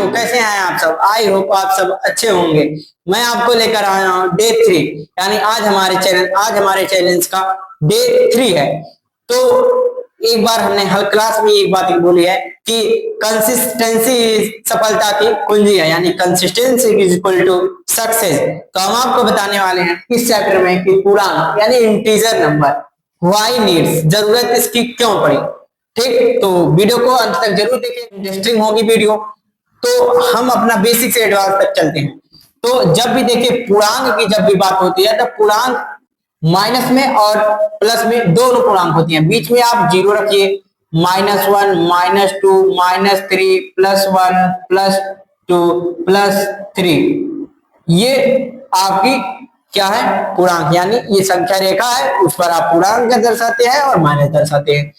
दोस्तों, कैसे हैं आप सब? आई होप आप सब अच्छे होंगे। मैं आपको लेकर आया हूँ डे 3, यानी आज हमारे चैलेंज का डे 3 है। तो एक बार हमने हर क्लास में एक बात बोली है कि कंसिस्टेंसी सफलता की कुंजी है, यानी consistency is equal to success. तो हम आपको बताने वाले हैं इस चैप्टर में कि पूर्णांक यानी इंटीजर नंबर व्हाई नीड्स, जरूरत इसकी क्यों पड़ी। ठीक, तो वीडियो को अंत तक जरूर देखें, इंटरेस्टिंग होगी वीडियो। तो हम अपना बेसिक से एडवांस तक चलते हैं। तो जब भी देखिए पूर्णांक की जब भी बात होती है तो पूर्णांक माइनस में और प्लस में दोनों पूर्णांक होती हैं। बीच में आप जीरो रखिए, -1, -2, -3, +1, +2, +3, ये आपकी क्या है? पूर्णांक, यानी ये संख्या रेखा है, उस पर आप पूर्णांक दर्शाते हैं और माइनस दर्शाते हैं।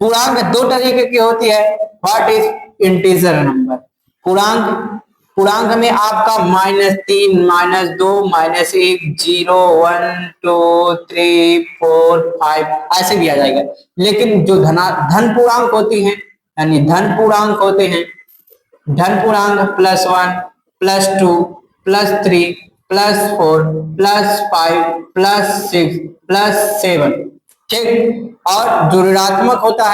पूर्णांक दो तरीके की होती है। What is integer number? पूर्णांक में आपका -3, -2, -1, 0, 1, 2, 3, 4, 5 ऐसे भी आ जाएगा। लेकिन जो धन पूर्णांक होती हैं, यानी धन पूर्णांक होते हैं, धन पूर्णांक +1, +2, +3, +4, +5, +6, +7, ठीक। और जो ऋणात्मक होता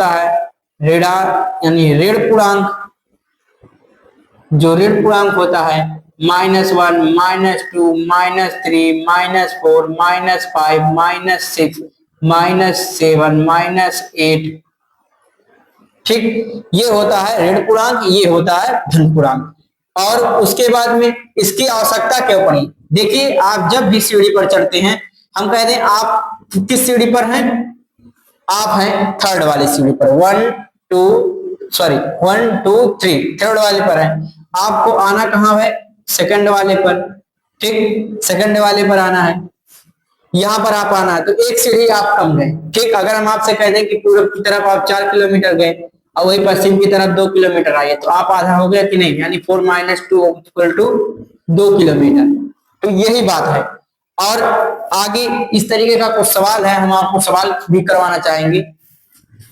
है, यानी ऋण पूर्णांक, जो ऋण पूर्णांक होता है -1, -2, -3, -4, -5, -6, -7, -8, ठीक, ये होता है ऋण पूर्णांक, ये होता है धन पूर्णांक। और उसके बाद में इसकी आवश्यकता क्यों पड़ी? देखिए, आप जब भी सीढ़ी पर चढ़ते हैं, हम कहते हैं आप किस सीढ़ी पर हैं? आप हैं थर्ड वाली सीढ़ी पर, 1 2 3 थर्ड वाले पर है। आपको आना कहाँ है? सेकंड वाले पर, ठीक, सेकंड वाले पर आना है, यहाँ पर आप आना है। तो एक सीढ़ी आप कम गए, ठीक। अगर हम आपसे कह दें कि पूर्व की तरफ आप 4 किलोमीटर गए और वही पश्चिम की तरफ 2 किलोमीटर आए, तो आप आधा हो गया कि नहीं? यानी 4 - 2 = 2 किलोमीटर। तो यही बात है। और आगे इस तरीके का कुछ सवाल है, हम आपको सवाल भी करवाना चाहेंगे,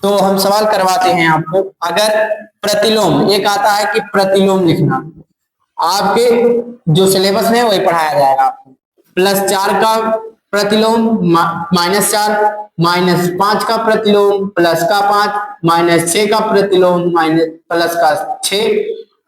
तो हम सवाल करवाते हैं आपको। अगर प्रतिलोम, एक आता है कि प्रतिलोम लिखना, आपके जो सिलेबस में वही पढ़ाया जाएगा आपको। +4 का प्रतिलोम, -4, -5 का प्रतिलोम, +5, -6 का प्रतिलोम, +6,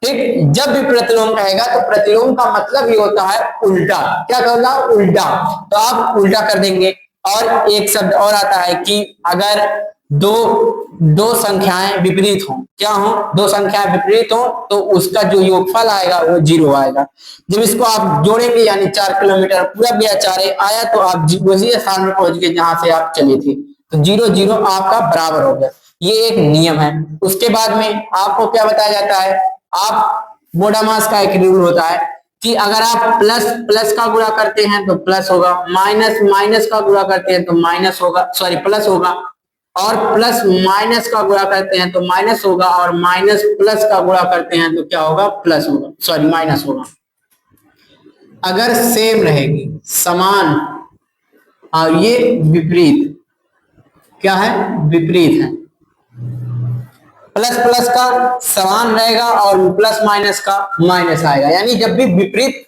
ठीक। जब भी प्रतिलोम कहेगा तो प्रतिलोम का मतलब ही होता है उल्टा। क्या कहना? उल्टा। तो आप उल्टा कर देंगे। और एक शब्द और आता है कि अगर दो संख्याएं विपरीत हो, क्या हो? दो संख्याएं विपरीत हो तो उसका जो योगफल आएगा वो 0 आएगा। जब इसको आप जोड़ेंगे, यानी 4 किलोमीटर पूरा गया, 4 आया, तो आप उसी स्थान में पहुंच गए जहां से आप चले थे। तो 0 0 आपका बराबर हो गया। ये एक नियम है। उसके बाद में आपको क्या बताया जाता है? आप मोडामास का एक रूल होता है कि अगर आप प्लस का गुणा करते हैं तो प्लस होगा, माइनस का गुणा करते हैं तो माइनस होगा, सॉरी प्लस होगा, और प्लस माइनस का गुणा करते हैं तो माइनस होगा, और माइनस प्लस का गुणा करते हैं तो क्या होगा? प्लस होगा, सॉरी माइनस होगा। अगर सेम रहेगी, समान, और ये विपरीत, क्या है? विपरीत है। प्लस का समान रहेगा और प्लस माइनस का माइनस आएगा। यानी जब भी विपरीत,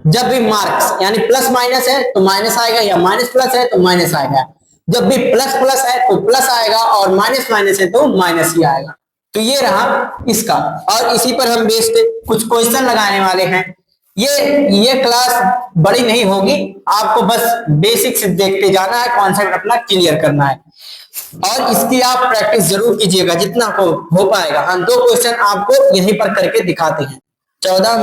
जब भी मार्क्स, यानी प्लस माइनस है तो माइनस आएगा, या माइनस प्लस है तो माइनस आएगा। जब भी प्लस प्लस है तो प्लस आएगा, और माइनस माइनस है तो माइनस ही आएगा। तो ये रहा इसका। और इसी पर हम बेस्ड कुछ क्वेश्चन लगाने वाले हैं। ये क्लास बड़ी नहीं होगी, आपको बस बेसिक से देखते जाना है, कॉन्सेप्ट अपना क्लियर करना है, और इसकी आप प्रैक्टिस जरूर कीजिएगा जितना हो पाएगा। हम 2 क्वेश्चन आपको यहीं पर करके दिखाते हैं। 14 -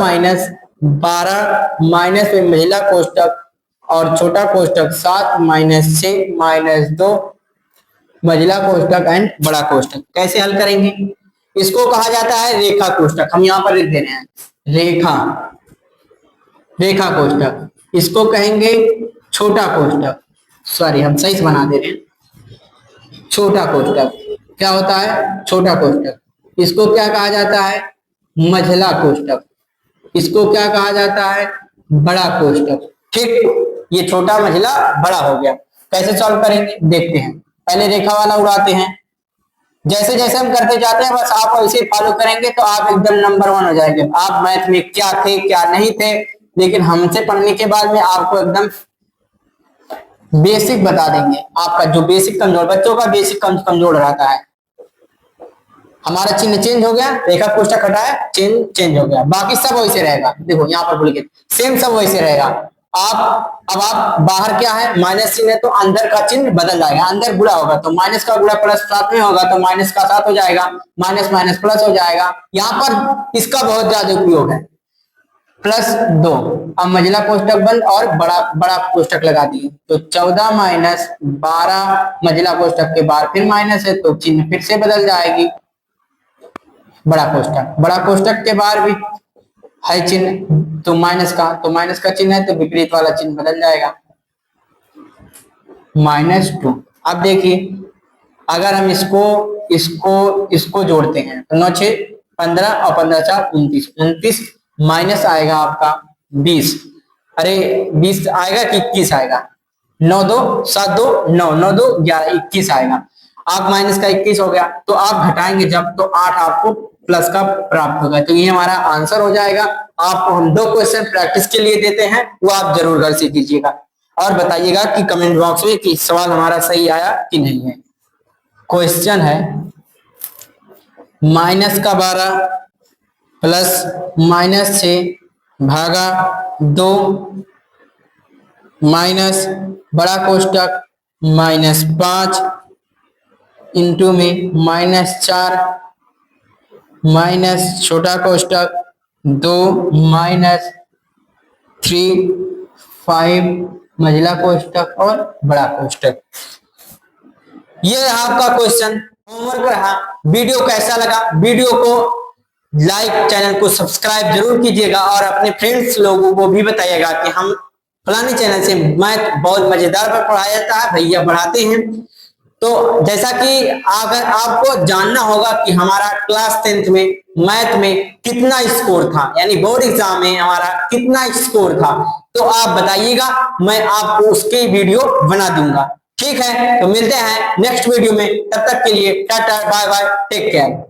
12 माइनस में महिला कोष्टक और छोटा कोष्टक, 7 - 6 - 2 महिला कोष्टक एंड बड़ा कोष्टक। कैसे हल करेंगे? इसको कहा जाता है रेखा कोष्टक। हम यहाँ पर लिख दे रहे हैं रेखा कोष्टक। इसको कहेंगे छोटा कोष्टक, सॉरी हम सही से बना दे रहे हैं, छोटा कोष्टक। क्या होता है? छोटा कोष्टक। इसको क्या कहा जाता है? मझला कोष्टक। इसको क्या कहा जाता है? बड़ा कोष्टक, ठीक। ये छोटा, मझला, बड़ा हो गया। कैसे सॉल्व करेंगे देखते हैं। पहले रेखा वाला उड़ाते हैं। जैसे जैसे हम करते जाते हैं बस आप ऐसे फॉलो करेंगे तो आप एकदम नंबर 1 हो जाएंगे। आप मैथ में क्या थे क्या नहीं थे, लेकिन हमसे पढ़ने के बाद में आपको एकदम बेसिक बता देंगे। आपका जो बेसिक कमजोर, बच्चों का बेसिक कमजोर रहता है। हमारा चिन्ह चेंज हो गया, रेखा कोष्ठक हटाया, चिन्ह चेंज हो गया, बाकी सब वैसे रहेगा। देखो यहाँ पर भूल गए, सेम सब वैसे रहेगा। अब बाहर क्या है, माइनस चिन्ह है तो अंदर का चिन्ह बदल जाएगा। अंदर गुणा होगा तो माइनस का गुणा प्लस साथ में होगा तो माइनस का साथ हो जाएगा, माइनस माइनस प्लस हो जाएगा। यहाँ पर इसका बहुत ज्यादा उपयोग है, +2। अब मझला कोष्ठक बंद और बड़ा कोष्ठक लगा दिए तो 14 माइनस 12 मझला कोष्ठक के बाद फिर माइनस है तो चिन्ह फिर से बदल जाएगी। बड़ा कोष्ठक के बाद भी है चिन्ह तो माइनस का चिन्ह है तो विपरीत वाला चिन्ह बदल जाएगा, -2। अब देखिए अगर हम इसको जोड़ते हैं तो 9 6 15 और 15 4 29 माइनस आएगा आपका 20। अरे 20 आएगा कि 21 आएगा, 9 2 7 2 9 9 2 11 21 आएगा। आप माइनस का 21 हो गया तो आप घटाएंगे जब तो 8 आपको प्लस का प्राप्त होगा। तो ये हमारा आंसर हो जाएगा। आपको हम 2 क्वेश्चन प्रैक्टिस के लिए देते हैं, वो आप जरूर घर से कीजिएगा और बताइएगा कि कमेंट बॉक्स में कि सवाल हमारा सही आया कि नहीं है। क्वेश्चन है -12 प्लस -6 भागा 2 माइनस बड़ा कोष्ठक -5 इंटू में -4 माइनस छोटा कोष्ठक 2 माइनस 3 5 मझला कोष्ठक और बड़ा कोष्ठक। ये रहा आपका क्वेश्चन, होमवर्क रहा। वीडियो कैसा लगा, वीडियो को लाइक, चैनल को सब्सक्राइब जरूर कीजिएगा और अपने फ्रेंड्स लोगों को भी बताइएगा कि हम फलाने चैनल से मैथ बहुत मजेदार पर पढ़ाया जाता है, भैया पढ़ाते हैं। तो जैसा कि अगर आपको जानना होगा कि हमारा क्लास 10th में मैथ में कितना स्कोर था, यानी बोर्ड एग्जाम में हमारा कितना स्कोर था, तो आप बताइएगा, मैं आपको उसके वीडियो बना दूंगा। ठीक है, तो मिलते हैं नेक्स्ट वीडियो में, तब तक के लिए tata bye bye, take care.